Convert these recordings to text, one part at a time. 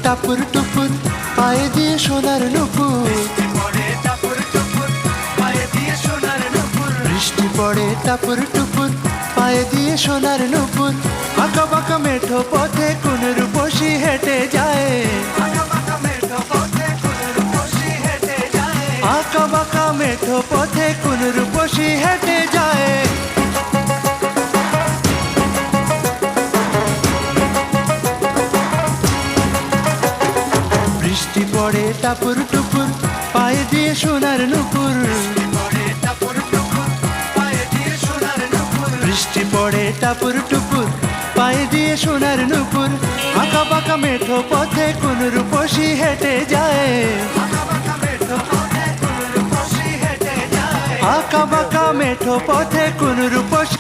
টাপুর টুপুর পায়ে দিয়ে সোনার নুপুর, বৃষ্টি পড়ে টাপুর টুপুর পায়ে দিয়ে সোনার নুপুর। আঁকা বাঁকা মেঠো পথে কোন রূপসী হেঁটে যায়, আঁকা বাঁকা মেঠো পথে কোন রূপসী হেঁটে যায়। বৃষ্টি পড়ে টাপুর টুপুর পায়ে দিয়ে সোনার নুপুর, বৃষ্টি পড়ে টাপুর টুপুর পায়ে দিয়ে সোনার নুপুর। আঁকা বাঁকা মেঠো পথে কোন রূপসী হেঁটে যায়, আঁকা বাঁকা মেঠো পথে কোন রূপসী।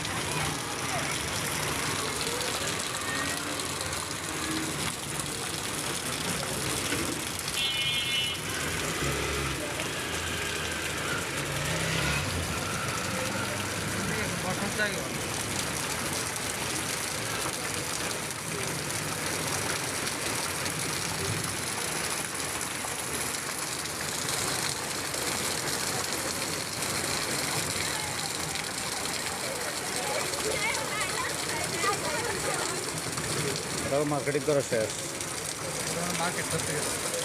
মার্কেটিং করা শেষ। মার্কেট করতে গেছে।